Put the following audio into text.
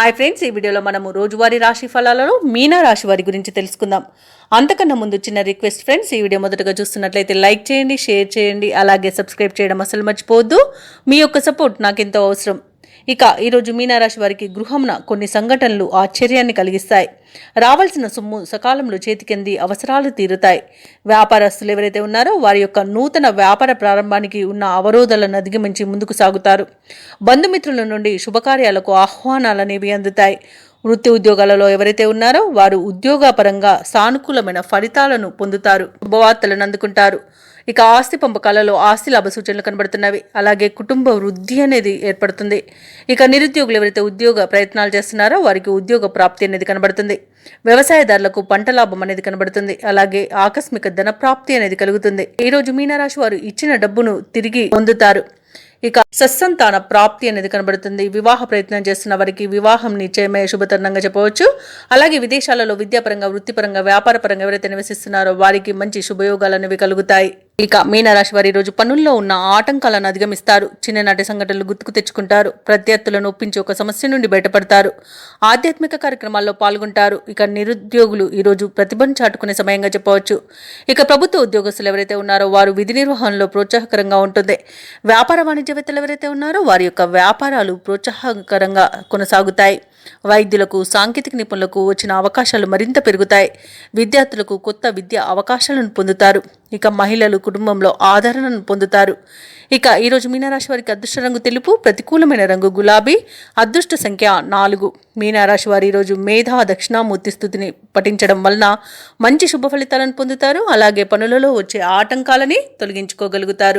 Hi friends, ఈ వీడియోలో మనము రోజువారీ రాశి ఫలాలలో మీనా రాశి వారి గురించి తెలుసుకుందాం. అంతకన్నా ముందు చిన్న రిక్వెస్ట్ ఫ్రెండ్స్, ఈ వీడియో మొదటగా చూస్తున్నట్లయితే లైక్ చేయండి, షేర్ చేయండి, అలాగే సబ్స్క్రైబ్ చేయడం అసలు మర్చిపోవద్దు. మీ యొక్క సపోర్ట్ నాకెంతో అవసరం. ఇక ఈరోజు మీనారాశి వారికి గృహంన కొన్ని సంఘటనలు ఆశ్చర్యాన్ని కలిగిస్తాయి. రావాల్సిన సొమ్ము సకాలంలో చేతికంది అవసరాలు తీరుతాయి. వ్యాపారస్తులు ఎవరైతే ఉన్నారో వారి యొక్క నూతన వ్యాపార ప్రారంభానికి ఉన్న అవరోధాలను అధిగమించి ముందుకు సాగుతారు. బంధుమిత్రుల నుండి శుభకార్యాలకు ఆహ్వానాలు అనేవి అందుతాయి. వృత్తి ఉద్యోగాలలో ఎవరైతే ఉన్నారో వారు ఉద్యోగపరంగా సానుకూలమైన ఫలితాలను పొందుతారు, శుభవార్తలను అందుకుంటారు. ఇక ఆస్తి పంపకాలలో ఆస్తి లాభ సూచనలు కనబడుతున్నవి. అలాగే కుటుంబ వృద్ధి అనేది ఏర్పడుతుంది. ఇక నిరుద్యోగులు ఎవరైతే ఉద్యోగ ప్రయత్నాలు చేస్తున్నారో వారికి ఉద్యోగ ప్రాప్తి అనేది కనబడుతుంది. వ్యవసాయదారులకు పంట లాభం అనేది కనబడుతుంది. అలాగే ఆకస్మిక ధన ప్రాప్తి అనేది కలుగుతుంది. ఈ రోజు మీనరాశి వారు ఇచ్చిన డబ్బును తిరిగి పొందుతారు. ఇక సత్సంతాన ప్రాప్తి అనేది కనబడుతుంది. వివాహ ప్రయత్నం చేస్తున్న వారికి వివాహం నిశ్చయమే శుభతరుణంగా చెప్పవచ్చు. అలాగే విదేశాలలో విద్యాపరంగా, వృత్తిపరంగా, వ్యాపారపరంగా ఎవరైతే నివసిస్తున్నారో వారికి మంచి శుభయోగాలు అనేవి కలుగుతాయి. ఇక మీనరాశి వారి రోజు పనుల్లో ఉన్న ఆటంకాలను అధిగమిస్తారు. చిన్ననాటి సంఘటనలు గుర్తుకు తెచ్చుకుంటారు. ప్రత్యర్థులను ఒప్పించి ఒక సమస్య నుండి బయటపడతారు. ఆధ్యాత్మిక కార్యక్రమాల్లో పాల్గొంటారు. ఇక నిరుద్యోగులు ఈరోజు ప్రతిభను చాటుకునే సమయంగా చెప్పవచ్చు. ఇక ప్రభుత్వ ఉద్యోగస్తులు ఎవరైతే ఉన్నారో వారు విధి నిర్వహణలో ప్రోత్సాహకరంగా ఉంటుంది. వ్యాపార వాణిజ్యవేత్తలు ఎవరైతే ఉన్నారో వారి యొక్క వ్యాపారాలు ప్రోత్సాహకరంగా కొనసాగుతాయి. వైద్యులకు, సాంకేతిక నిపుణులకు వచ్చిన అవకాశాలు మరింత పెరుగుతాయి. విద్యార్థులకు కొత్త విద్యా అవకాశాలను పొందుతారు. ఇక మహిళలు కుటుంబంలో ఆదరణను పొందుతారు. ఇక ఈరోజు మీనరాశి వారికి అదృష్ట రంగు తెలుపు, ప్రతికూలమైన రంగు గులాబీ, అదృష్ట సంఖ్య 4. మీనరాశి వారి ఈరోజు మేధా దక్షిణామూర్తి స్థుతిని పఠించడం వలన మంచి శుభ ఫలితాలను పొందుతారు. అలాగే పనులలో వచ్చే ఆటంకాలని తొలగించుకోగలుగుతారు.